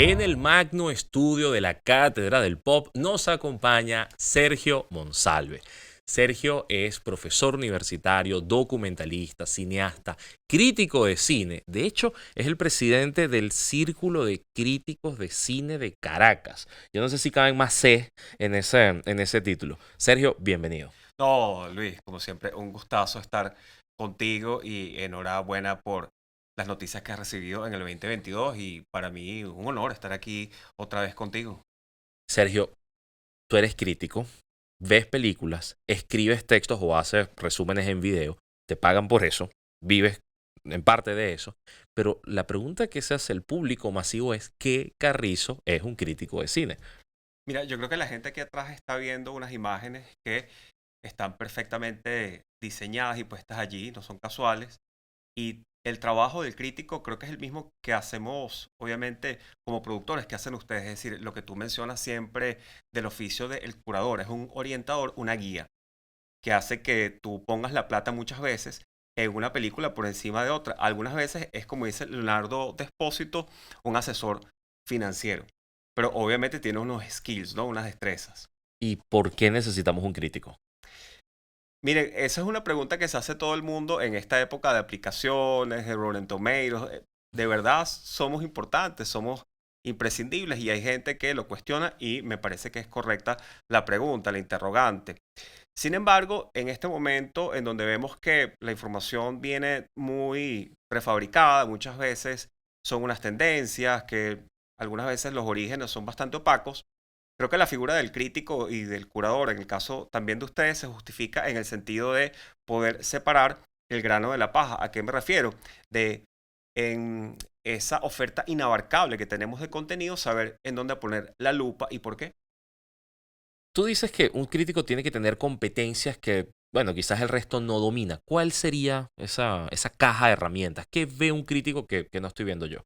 En el magno estudio de la Cátedra del Pop nos acompaña Sergio Monsalve. Sergio es profesor universitario, documentalista, cineasta, crítico de cine. De hecho, es el presidente del Círculo de Críticos de Cine de Caracas. Yo no sé si caben más C en ese título. Sergio, bienvenido. No, Luis, como siempre, un gustazo estar contigo y enhorabuena por las noticias que has recibido en el 2022 y para mí un honor estar aquí otra vez contigo. Sergio, tú eres crítico, ves películas, escribes textos o haces resúmenes en video, te pagan por eso, vives en parte de eso, pero la pregunta que se hace el público masivo es ¿qué Carrizo es un crítico de cine? Mira, yo creo que la gente aquí atrás está viendo unas imágenes que están perfectamente diseñadas y puestas allí, no son casuales. Y el trabajo del crítico creo que es el mismo que hacemos, obviamente, como productores, que hacen ustedes. Es decir, lo que tú mencionas siempre del oficio del curador, es un orientador, una guía, que hace que tú pongas la plata muchas veces en una película por encima de otra. Algunas veces es como dice Leonardo Despósito, un asesor financiero. Pero obviamente tiene unos skills, ¿no? Unas destrezas. ¿Y por qué necesitamos un crítico? Miren, esa es una pregunta que se hace todo el mundo en esta época de aplicaciones, de Rotten Tomatoes. De verdad somos importantes, somos imprescindibles y hay gente que lo cuestiona y me parece que es correcta la pregunta, la interrogante. Sin embargo, en este momento en donde vemos que la información viene muy prefabricada, muchas veces son unas tendencias que algunas veces los orígenes son bastante opacos. Creo que la figura del crítico y del curador, en el caso también de ustedes, se justifica en el sentido de poder separar el grano de la paja. ¿A qué me refiero? De en esa oferta inabarcable que tenemos de contenido, saber en dónde poner la lupa y por qué. Tú dices que un crítico tiene que tener competencias que, bueno, quizás el resto no domina. ¿Cuál sería esa caja de herramientas? ¿Qué ve un crítico que no estoy viendo yo?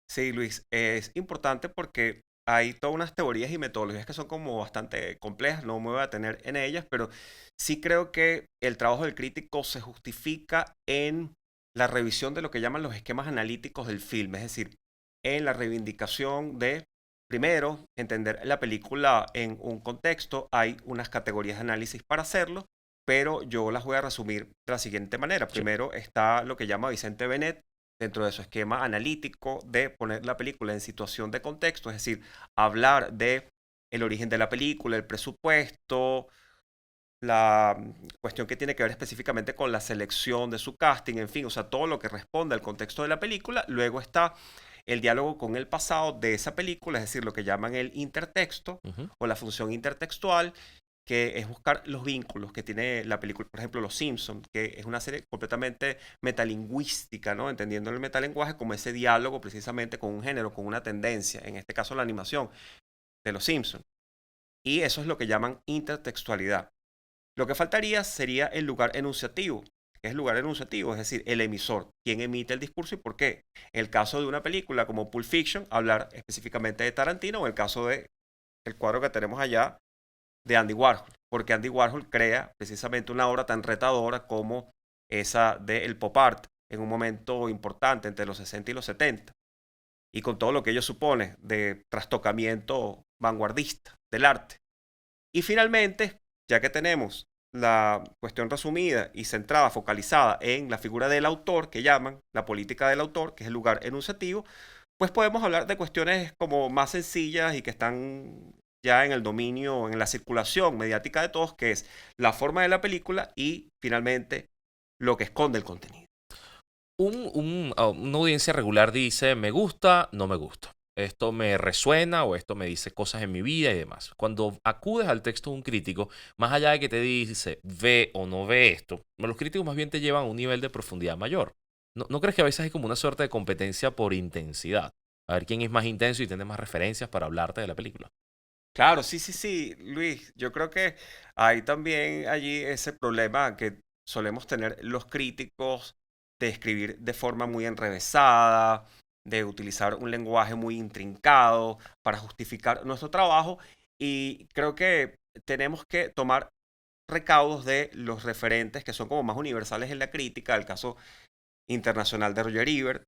Sí, Luis, es importante porque hay todas unas teorías y metodologías que son como bastante complejas, no me voy a tener en ellas, pero sí creo que el trabajo del crítico se justifica en la revisión de lo que llaman los esquemas analíticos del filme, es decir, en la reivindicación de, primero, entender la película en un contexto, hay unas categorías de análisis para hacerlo, pero yo las voy a resumir de la siguiente manera. Sí. Primero está lo que llama Vicente Benet dentro de su esquema analítico de poner la película en situación de contexto, es decir, hablar de el origen de la película, el presupuesto, la cuestión que tiene que ver específicamente con la selección de su casting, en fin, o sea, todo lo que responde al contexto de la película. Luego está el diálogo con el pasado de esa película, es decir, lo que llaman el intertexto Ujú. o la función intertextual, que es buscar los vínculos que tiene la película, por ejemplo, Los Simpsons, que es una serie completamente metalingüística, ¿no? Entendiendo el metalenguaje como ese diálogo precisamente con un género, con una tendencia, en este caso la animación de Los Simpsons. Y eso es lo que llaman intertextualidad. Lo que faltaría sería el lugar enunciativo. ¿Qué es el lugar enunciativo? Es decir, el emisor, quién emite el discurso y por qué. En el caso de una película como Pulp Fiction, hablar específicamente de Tarantino, o en el caso de el cuadro que tenemos allá, de Andy Warhol, porque Andy Warhol crea precisamente una obra tan retadora como esa de el pop art en un momento importante entre los 60 y los 70, y con todo lo que ello supone de trastocamiento vanguardista del arte. Y finalmente, ya que tenemos la cuestión resumida y centrada, focalizada en la figura del autor, que llaman la política del autor, que es el lugar enunciativo, pues podemos hablar de cuestiones como más sencillas y que están ya en el dominio, en la circulación mediática de todos, que es la forma de la película y finalmente lo que esconde el contenido. Una audiencia regular dice, me gusta, no me gusta. Esto me resuena o esto me dice cosas en mi vida y demás. Cuando acudes al texto de un crítico, más allá de que te dice ve o no ve esto, los críticos más bien te llevan a un nivel de profundidad mayor. ¿No crees que a veces hay como una suerte de competencia por intensidad? A ver quién es más intenso y tiene más referencias para hablarte de la película. Claro, sí, sí, sí, Luis, yo creo que hay también allí ese problema que solemos tener los críticos de escribir de forma muy enrevesada, de utilizar un lenguaje muy intrincado para justificar nuestro trabajo y creo que tenemos que tomar recaudos de los referentes que son como más universales en la crítica, el caso internacional de Roger Ebert,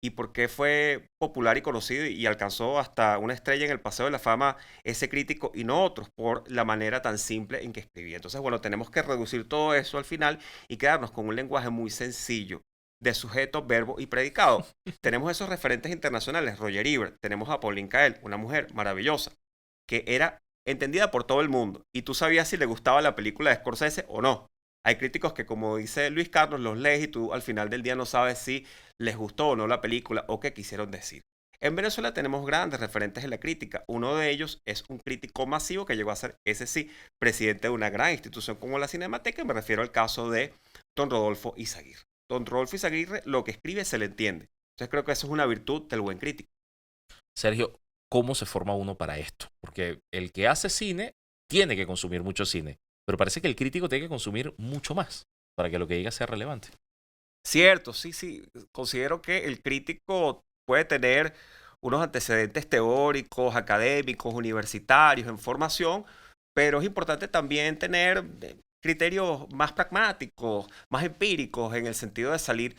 y por qué fue popular y conocido y alcanzó hasta una estrella en el Paseo de la Fama ese crítico y no otros por la manera tan simple en que escribía. Entonces, bueno, tenemos que reducir todo eso al final y quedarnos con un lenguaje muy sencillo de sujeto, verbo y predicado. Tenemos esos referentes internacionales, Roger Ebert, tenemos a Pauline Kael, una mujer maravillosa, que era entendida por todo el mundo y tú sabías si le gustaba la película de Scorsese o no. Hay críticos que, como dice Luis Carlos, los lees y tú al final del día no sabes si les gustó o no la película o qué quisieron decir. En Venezuela tenemos grandes referentes en la crítica. Uno de ellos es un crítico masivo que llegó a ser, ese sí, presidente de una gran institución como la Cinemateca. Y me refiero al caso de don Rodolfo Izaguirre. Don Rodolfo Izaguirre lo que escribe se le entiende. Entonces creo que eso es una virtud del buen crítico. Sergio, ¿cómo se forma uno para esto? Porque el que hace cine tiene que consumir mucho cine, pero parece que el crítico tiene que consumir mucho más para que lo que diga sea relevante. Cierto, sí, sí. Considero que el crítico puede tener unos antecedentes teóricos, académicos, universitarios, en formación, pero es importante también tener criterios más pragmáticos, más empíricos, en el sentido de salir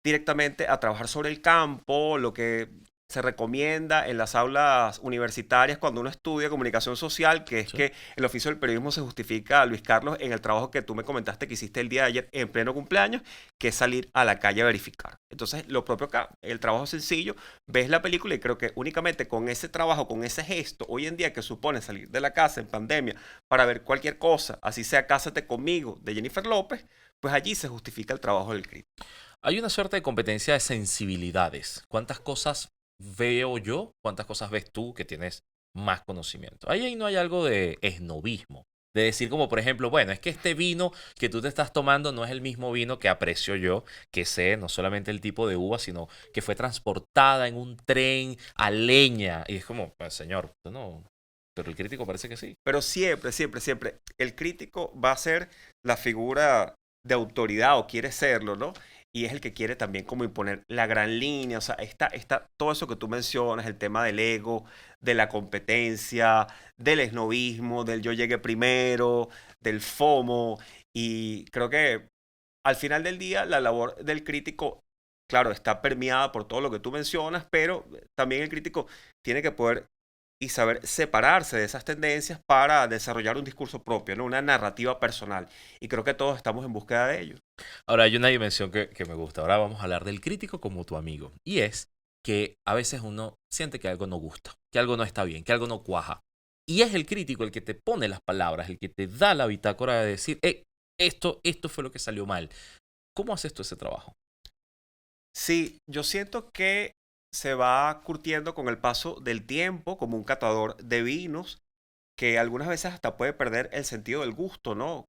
directamente a trabajar sobre el campo, lo que se recomienda en las aulas universitarias cuando uno estudia comunicación social, que es Sí. que el oficio del periodismo se justifica, Luis Carlos, en el trabajo que tú me comentaste que hiciste el día de ayer en pleno cumpleaños, que es salir a la calle a verificar. Entonces, lo propio acá, el trabajo sencillo, ves la película y creo que únicamente con ese trabajo, con ese gesto, hoy en día que supone salir de la casa en pandemia para ver cualquier cosa, así sea Cásate conmigo de Jennifer López, pues allí se justifica el trabajo del crítico. Hay una suerte de competencia de sensibilidades. ¿Cuántas cosas veo yo? ¿Cuántas cosas ves tú que tienes más conocimiento? Ahí no hay algo de esnobismo. De decir como, por ejemplo, bueno, es que este vino que tú te estás tomando no es el mismo vino que aprecio yo, que sé no solamente el tipo de uva, sino que fue transportada en un tren a leña. Y es como, pues, señor, usted no... Pero el crítico parece que sí. Pero siempre, siempre, siempre, el crítico va a ser la figura de autoridad o quiere serlo, ¿no? Y es el que quiere también como imponer la gran línea, o sea, todo eso que tú mencionas, el tema del ego, de la competencia, del esnovismo, del yo llegué primero, del FOMO, y creo que al final del día la labor del crítico, claro, está permeada por todo lo que tú mencionas, pero también el crítico tiene que poder y saber separarse de esas tendencias para desarrollar un discurso propio, ¿no? Una narrativa personal. Y creo que todos estamos en búsqueda de ello. Ahora hay una dimensión que me gusta. Ahora vamos a hablar del crítico como tu amigo. Y es que a veces uno siente que algo no gusta, que algo no está bien, que algo no cuaja. Y es el crítico el que te pone las palabras, el que te da la bitácora de decir, esto fue lo que salió mal. ¿Cómo haces tú ese trabajo? Sí, yo siento que se va curtiendo con el paso del tiempo como un catador de vinos que algunas veces hasta puede perder el sentido del gusto, ¿no?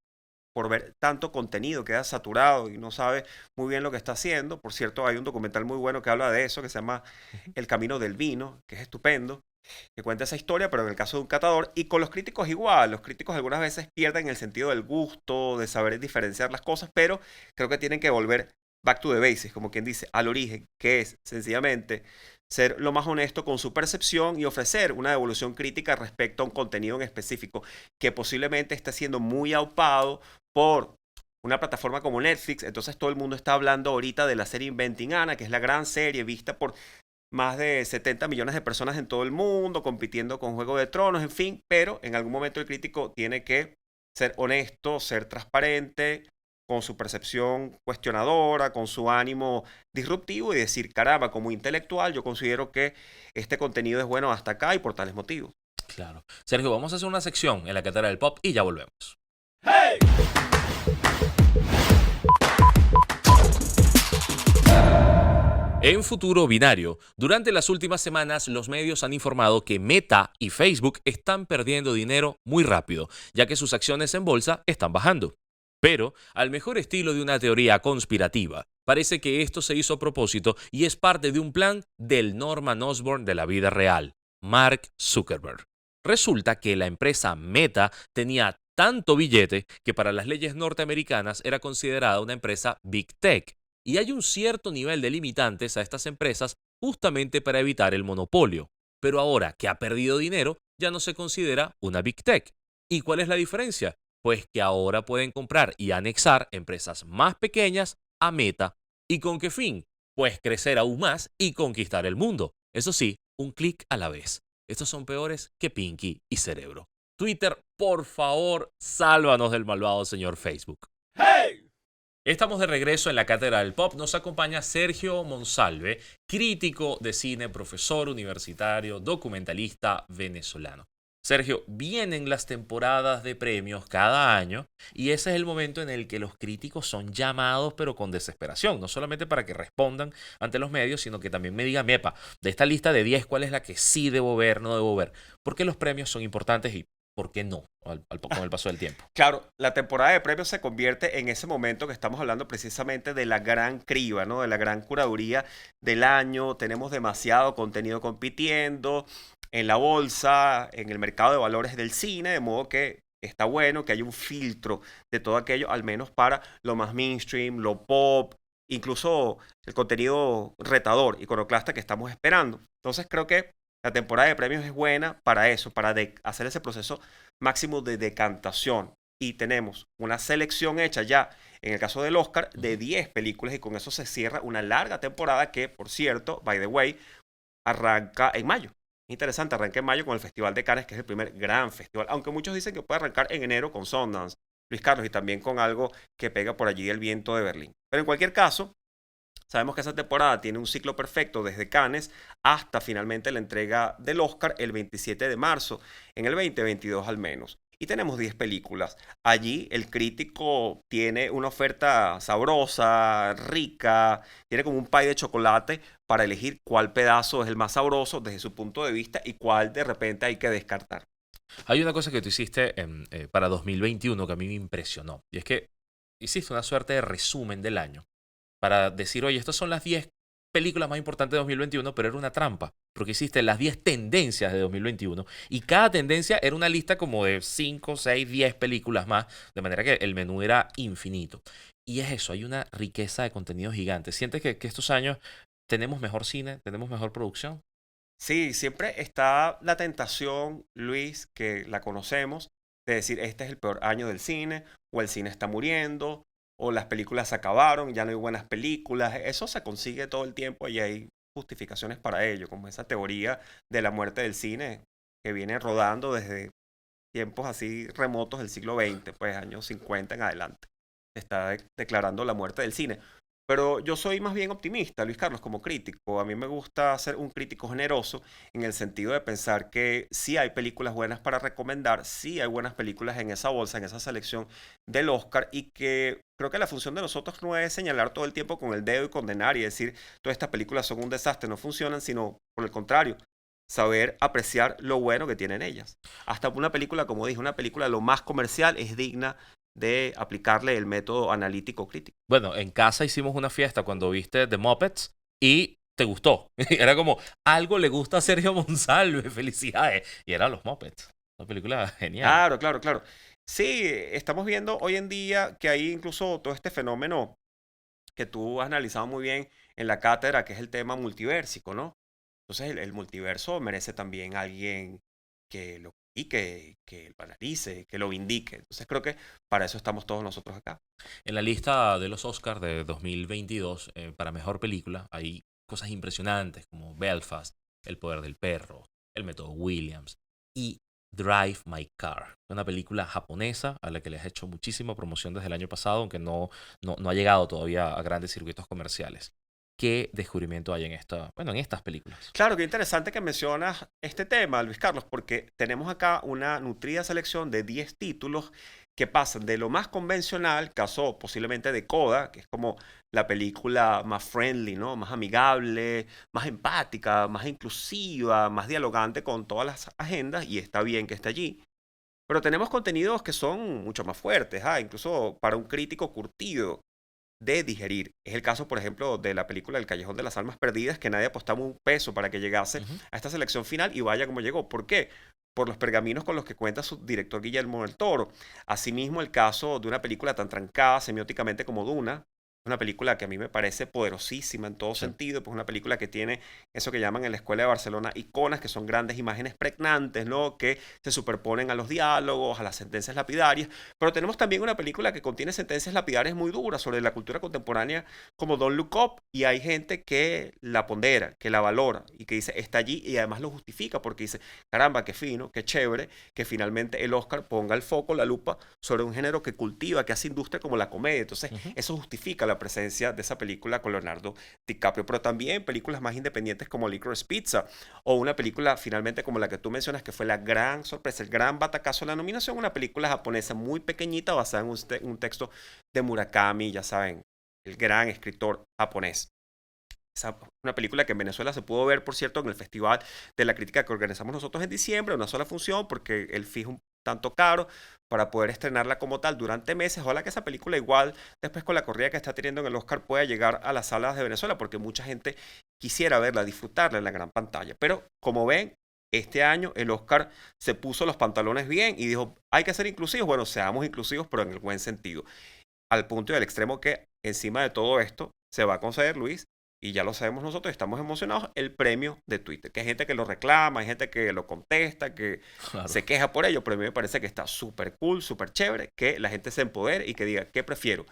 Por ver tanto contenido, queda saturado y no sabe muy bien lo que está haciendo. Por cierto, hay un documental muy bueno que habla de eso, que se llama Ujú. El Camino del Vino, que es estupendo, que cuenta esa historia, pero en el caso de un catador, y con los críticos igual, los críticos algunas veces pierden el sentido del gusto, de saber diferenciar las cosas, pero creo que tienen que volver back to the basics, como quien dice, al origen, que es sencillamente ser lo más honesto con su percepción y ofrecer una devolución crítica respecto a un contenido en específico que posiblemente esté siendo muy aupado por una plataforma como Netflix. Entonces todo el mundo está hablando ahorita de la serie Inventing Anna, que es la gran serie vista por más de 70 millones de personas en todo el mundo, compitiendo con Juego de Tronos, en fin, pero en algún momento el crítico tiene que ser honesto, ser transparente, con su percepción cuestionadora, con su ánimo disruptivo y decir, caramba, como intelectual yo considero que este contenido es bueno hasta acá y por tales motivos. Claro. Sergio, vamos a hacer una sección en la Cátedra del Pop y ya volvemos. En Futuro Binario, durante las últimas semanas los medios han informado que Meta y Facebook están perdiendo dinero muy rápido, ya que sus acciones en bolsa están bajando. Pero, al mejor estilo de una teoría conspirativa, parece que esto se hizo a propósito y es parte de un plan del Norman Osborn de la vida real, Mark Zuckerberg. Resulta que la empresa Meta tenía tanto billete que para las leyes norteamericanas era considerada una empresa Big Tech. Y hay un cierto nivel de limitantes a estas empresas justamente para evitar el monopolio. Pero ahora que ha perdido dinero, ya no se considera una Big Tech. ¿Y cuál es la diferencia? Pues que ahora pueden comprar y anexar empresas más pequeñas a Meta. ¿Y con qué fin? puedes crecer aún más y conquistar el mundo. Eso sí, un clic a la vez. Estos son peores que Pinky y Cerebro. Twitter, por favor, sálvanos del malvado señor Facebook. ¡Hey! Estamos de regreso en la Cátedra del Pop. Nos acompaña Sergio Monsalve, crítico de cine, profesor universitario, documentalista venezolano. Sergio, vienen las temporadas de premios cada año y ese es el momento en el que los críticos son llamados pero con desesperación, no solamente para que respondan ante los medios, sino que también me digan, mepa, de esta lista de 10, ¿cuál es la que sí debo ver, no debo ver? Porque los premios son importantes y ¿por qué no? Con el paso del tiempo. Claro, la temporada de premios se convierte en ese momento que estamos hablando precisamente de la gran criba, ¿no? De la gran curaduría del año. Tenemos demasiado contenido compitiendo en la bolsa, en el mercado de valores del cine, de modo que está bueno que haya un filtro de todo aquello, al menos para lo más mainstream, lo pop, incluso el contenido retador, iconoclasta que estamos esperando. Entonces creo que la temporada de premios es buena para eso, para hacer ese proceso máximo de decantación. Y tenemos una selección hecha ya, en el caso del Oscar, de 10 películas y con eso se cierra una larga temporada que, por cierto, by the way, arranca en mayo. Interesante, arranca en mayo con el Festival de Cannes, que es el primer gran festival, aunque muchos dicen que puede arrancar en enero con Sundance, Luis Carlos, y también con algo que pega por allí el viento de Berlín. Pero en cualquier caso, sabemos que esa temporada tiene un ciclo perfecto desde Cannes hasta finalmente la entrega del Oscar el 27 de marzo, en el 2022 al menos. Y tenemos 10 películas. Allí el crítico tiene una oferta sabrosa, rica, tiene como un pie de chocolate para elegir cuál pedazo es el más sabroso desde su punto de vista y cuál de repente hay que descartar. Hay una cosa que tú hiciste para 2021 que a mí me impresionó, y es que hiciste una suerte de resumen del año para decir, oye, estas son las 10 películas más importantes de 2021, pero era una trampa, porque hiciste las 10 tendencias de 2021 y cada tendencia era una lista como de 5, 6, 10 películas más, de manera que el menú era infinito. Y es eso, hay una riqueza de contenido gigante. ¿Sientes que estos años tenemos mejor cine, tenemos mejor producción? Sí, siempre está la tentación, Luis, que la conocemos, de decir, este es el peor año del cine, o el cine está muriendo, o las películas se acabaron, ya no hay buenas películas. Eso se consigue todo el tiempo y hay justificaciones para ello, como esa teoría de la muerte del cine que viene rodando desde tiempos así remotos del siglo XX, pues años 50 en adelante. Se está declarando la muerte del cine. Pero yo soy más bien optimista, Luis Carlos, como crítico. A mí me gusta ser un crítico generoso en el sentido de pensar que sí hay películas buenas para recomendar, sí hay buenas películas en esa bolsa, en esa selección del Oscar, y que creo que la función de nosotros no es señalar todo el tiempo con el dedo y condenar y decir todas estas películas son un desastre, no funcionan, sino por el contrario, saber apreciar lo bueno que tienen ellas. Hasta una película, como dije, una película lo más comercial es digna de aplicarle el método analítico crítico. Bueno, en casa hicimos una fiesta cuando viste The Muppets y te gustó. Era como, algo le gusta a Sergio Monsalve, felicidades. Y eran los Muppets. Una película genial. Claro, claro, claro. Sí, estamos viendo hoy en día que hay incluso todo este fenómeno que tú has analizado muy bien en la cátedra, que es el tema multiversico, ¿no? Entonces el multiverso merece también alguien que lo que lo analice, que lo indique. Entonces creo que para eso estamos todos nosotros acá. En la lista de los Oscars de 2022, para mejor película, hay cosas impresionantes como Belfast, El poder del perro, El método Williams y Drive My Car, una película japonesa a la que les he hecho muchísima promoción desde el año pasado, aunque no ha llegado todavía a grandes circuitos comerciales. ¿Qué descubrimiento hay en estas películas? Claro, qué interesante que mencionas este tema, Luis Carlos, porque tenemos acá una nutrida selección de 10 títulos que pasan de lo más convencional, caso posiblemente de Coda, que es como la película más friendly, ¿no? Más amigable, más empática, más inclusiva, más dialogante con todas las agendas, y está bien que esté allí. Pero tenemos contenidos que son mucho más fuertes, incluso para un crítico curtido de digerir. Es el caso, por ejemplo, de la película El Callejón de las Almas Perdidas, que nadie apostaba un peso para que llegase Ujú. a esta selección final y vaya como llegó. ¿Por qué? Por los pergaminos con los que cuenta su director Guillermo del Toro. Asimismo, el caso de una película tan trancada semióticamente como Duna, una película que a mí me parece poderosísima en todo sentido, pues una película que tiene eso que llaman en la Escuela de Barcelona iconas, que son grandes imágenes pregnantes, ¿no? Que se superponen a los diálogos, a las sentencias lapidarias, pero tenemos también una película que contiene sentencias lapidarias muy duras sobre la cultura contemporánea como Don't Look Up, y hay gente que la pondera, que la valora y que dice, está allí, y además lo justifica porque dice, caramba, qué fino, qué chévere, que finalmente el Oscar ponga el foco, la lupa sobre un género que cultiva, que hace industria como la comedia. Entonces, eso justifica la presencia de esa película con Leonardo DiCaprio, pero también películas más independientes como Licorice Pizza, o una película finalmente como la que tú mencionas, que fue la gran sorpresa, el gran batacazo de la nominación, una película japonesa muy pequeñita basada en un texto de Murakami, ya saben, el gran escritor japonés. Una película que en Venezuela se pudo ver, por cierto, en el Festival de la Crítica que organizamos nosotros en diciembre, una sola función, porque el fee es un tanto caro para poder estrenarla como tal durante meses. Ojalá que esa película igual, después con la corrida que está teniendo en el Oscar, pueda llegar a las salas de Venezuela, porque mucha gente quisiera verla, disfrutarla en la gran pantalla. Pero, como ven, este año el Oscar se puso los pantalones bien y dijo, hay que ser inclusivos. Bueno, seamos inclusivos, pero en el buen sentido. Al punto y al extremo que encima de todo esto se va a conceder, Luis, y ya lo sabemos nosotros, estamos emocionados, el premio de Twitter, que hay gente que lo reclama, hay gente que lo contesta, que se queja por ello, pero a mí me parece que está súper cool, súper chévere, que la gente se empodere y que diga, ¿qué prefiero?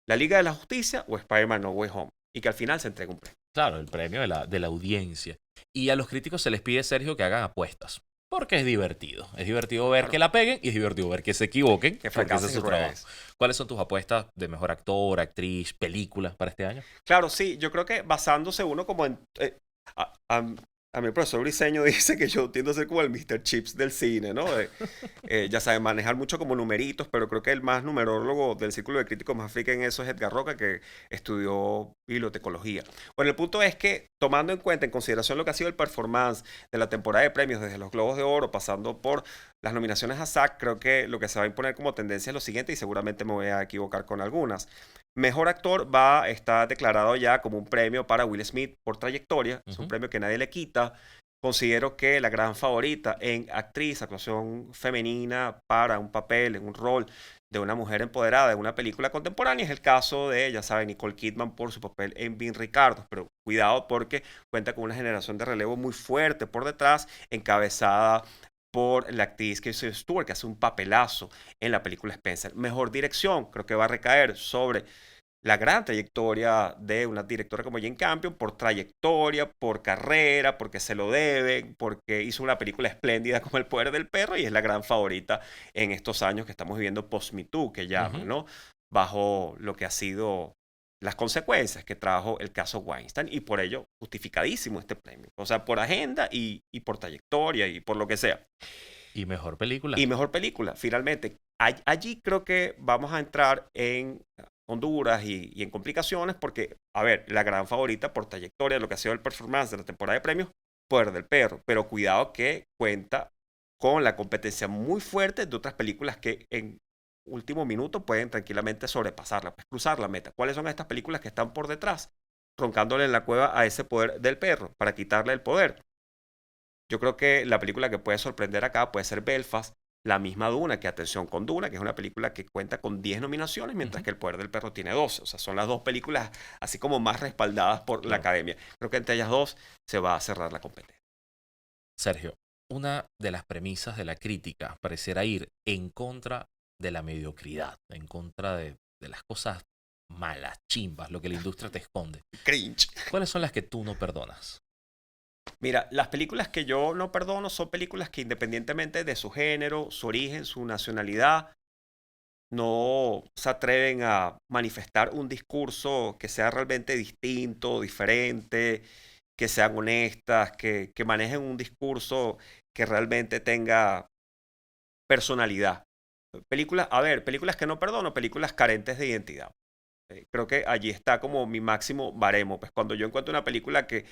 ¿La Liga de la Justicia o Spider-Man No Way Home? Y que al final se entregue un premio. Claro, el premio de la audiencia. Y a los críticos se les pide, Sergio, que hagan apuestas. Porque es divertido. Es divertido ver que la peguen y es divertido ver que se equivoquen. Que Porque ese es fracasen su y trabajo. ruedes. ¿Cuáles son tus apuestas de mejor actor, actriz, película para este año? Claro, sí, yo creo que basándose uno como en... a mi profesor Briseño dice que yo tiendo a ser como el Mr. Chips del cine, ¿no? Ya saben, manejar mucho como numeritos, pero creo que el más numerólogo del Círculo de Críticos más friki en eso es Edgar Roca, que estudió bibliotecología. Bueno, el punto es que, tomando en cuenta, en consideración lo que ha sido el performance de la temporada de premios, desde los Globos de Oro, pasando por las nominaciones a SAG, creo que lo que se va a imponer como tendencia es lo siguiente, y seguramente me voy a equivocar con algunas. Mejor actor está declarado ya como un premio para Will Smith por trayectoria. Es un premio que nadie le quita. Considero que la gran favorita en actriz, actuación femenina para un papel, en un rol de una mujer empoderada en una película contemporánea, es el caso de, ya saben, Nicole Kidman por su papel en Being Ricardo. Pero cuidado porque cuenta con una generación de relevo muy fuerte por detrás, encabezada por la actriz Kristen Stewart, que hace un papelazo en la película Spencer. Mejor dirección, creo que va a recaer sobre la gran trayectoria de una directora como Jane Campion, por trayectoria, por carrera, porque se lo debe, porque hizo una película espléndida como El Poder del Perro y es la gran favorita en estos años que estamos viviendo post-Me Too, que llaman, ¿no? Bajo lo que ha sido las consecuencias que trajo el caso Weinstein, y por ello justificadísimo este premio. O sea, por agenda y por trayectoria y por lo que sea. Y mejor película. Y mejor película, finalmente. Allí creo que vamos a entrar en Honduras y en complicaciones porque, a ver, la gran favorita por trayectoria, lo que ha sido el performance de la temporada de premios, Poder del Perro. Pero cuidado que cuenta con la competencia muy fuerte de otras películas que en último minuto pueden tranquilamente sobrepasarla, pues cruzar la meta. ¿Cuáles son estas películas que están por detrás, roncándole en la cueva a ese Poder del Perro para quitarle el poder? Yo creo que la película que puede sorprender acá puede ser Belfast, la misma Duna, que atención con Duna, que es una película que cuenta con 10 nominaciones, mientras que El Poder del Perro tiene 12. O sea, son las dos películas así como más respaldadas por la academia. Creo que entre ellas dos se va a cerrar la competencia. Sergio, una de las premisas de la crítica pareciera ir en contra de la mediocridad, en contra de las cosas malas, chimbas, lo que la industria te esconde. Cringe. ¿Cuáles son las que tú no perdonas? Mira, las películas que yo no perdono son películas que, independientemente de su género, su origen, su nacionalidad, no se atreven a manifestar un discurso que sea realmente distinto, diferente, que sean honestas, que manejen un discurso que realmente tenga personalidad. Películas que no perdono, películas carentes de identidad. Creo que allí está como mi máximo baremo. Pues cuando yo encuentro una película que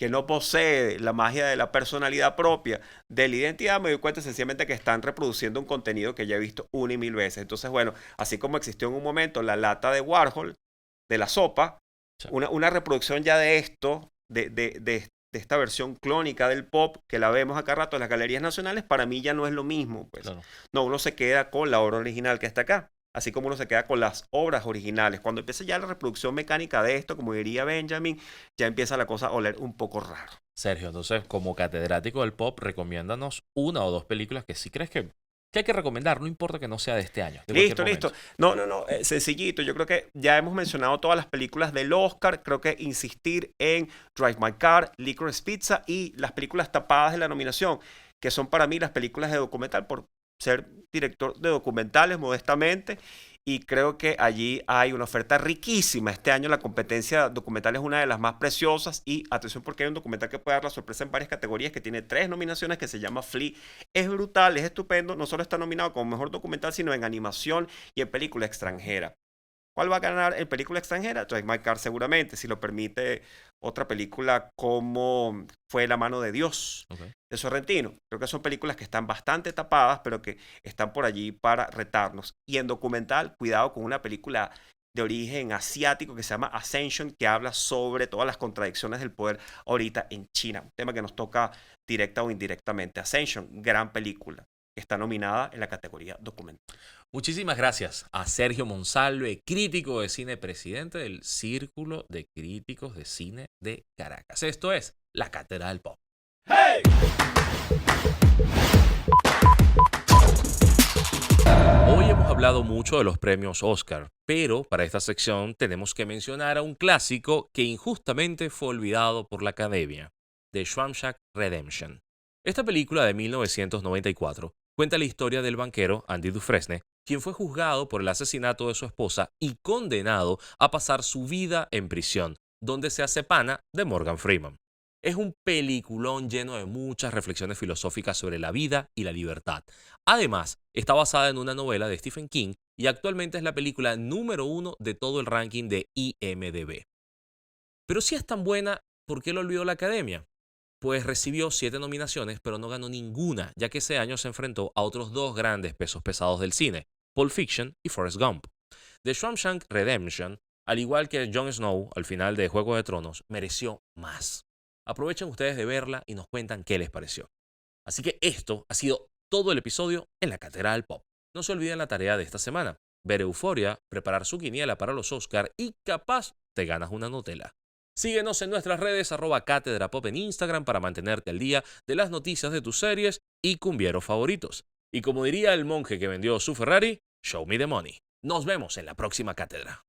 no posee la magia de la personalidad propia, de la identidad, me doy cuenta sencillamente que están reproduciendo un contenido que ya he visto una y mil veces. Entonces, bueno, así como existió en un momento la lata de Warhol, de la sopa, Sí. una reproducción ya de esto, de esta versión clónica del pop que la vemos acá rato en las galerías nacionales, para mí ya no es lo mismo. Pues. Claro. No, uno se queda con la obra original que está acá. así como uno se queda con las obras originales. Cuando empieza ya la reproducción mecánica de esto, como diría Benjamin, ya empieza la cosa a oler un poco raro. Sergio, entonces, como catedrático del pop, recomiéndanos una o dos películas que sí crees que hay que recomendar, no importa que no sea de este año. De Listo, cualquier listo. momento. No, sencillito. Yo creo que ya hemos mencionado todas las películas del Oscar. Creo que insistir en Drive My Car, Licorice Pizza y las películas tapadas de la nominación, que son para mí las películas de documental, por ser director de documentales modestamente. Y creo que allí hay una oferta riquísima. Este año la competencia documental es una de las más preciosas. Y atención, porque hay un documental que puede dar la sorpresa en varias categorías, que tiene 3 nominaciones, que se llama Flea. Es brutal, es estupendo. No solo está nominado como mejor documental, sino en animación y en película extranjera. ¿Cuál va a ganar en película extranjera? Drive My Car seguramente, si lo permite otra película como fue La mano de Dios, Ok. de Sorrentino. Creo que son películas que están bastante tapadas, pero que están por allí para retarnos. Y en documental, cuidado con una película de origen asiático que se llama Ascension, que habla sobre todas las contradicciones del poder ahorita en China. Un tema que nos toca directa o indirectamente. Ascension, gran película, que está nominada en la categoría documental. Muchísimas gracias a Sergio Monsalve, crítico de cine, presidente del Círculo de Críticos de Cine de Caracas. Esto es La Cátedra del Pop. Hoy hemos hablado mucho de los premios Oscar, pero para esta sección tenemos que mencionar a un clásico que injustamente fue olvidado por la Academia, The Shawshank Redemption. Esta película de 1994 cuenta la historia del banquero Andy Dufresne, quien fue juzgado por el asesinato de su esposa y condenado a pasar su vida en prisión, donde se hace pana de Morgan Freeman. Es un peliculón lleno de muchas reflexiones filosóficas sobre la vida y la libertad. Además, está basada en una novela de Stephen King y actualmente es la película número 1 de todo el ranking de IMDb. Pero si es tan buena, ¿por qué lo olvidó la Academia? Pues recibió 7 nominaciones, pero no ganó ninguna, ya que ese año se enfrentó a otros 2 grandes pesos pesados del cine, Pulp Fiction y Forrest Gump. The Shawshank Redemption, al igual que Jon Snow al final de Juego de Tronos, mereció más. Aprovechen ustedes de verla y nos cuentan qué les pareció. Así que esto ha sido todo el episodio en la Cátedra del Pop. No se olviden la tarea de esta semana: ver Euphoria, preparar su quiniela para los Oscar y capaz te ganas una Nutella. Síguenos en nuestras redes @Cátedra Pop en Instagram para mantenerte al día de las noticias de tus series y cumbieros favoritos. Y como diría el monje que vendió su Ferrari, show me the money. Nos vemos en la próxima cátedra.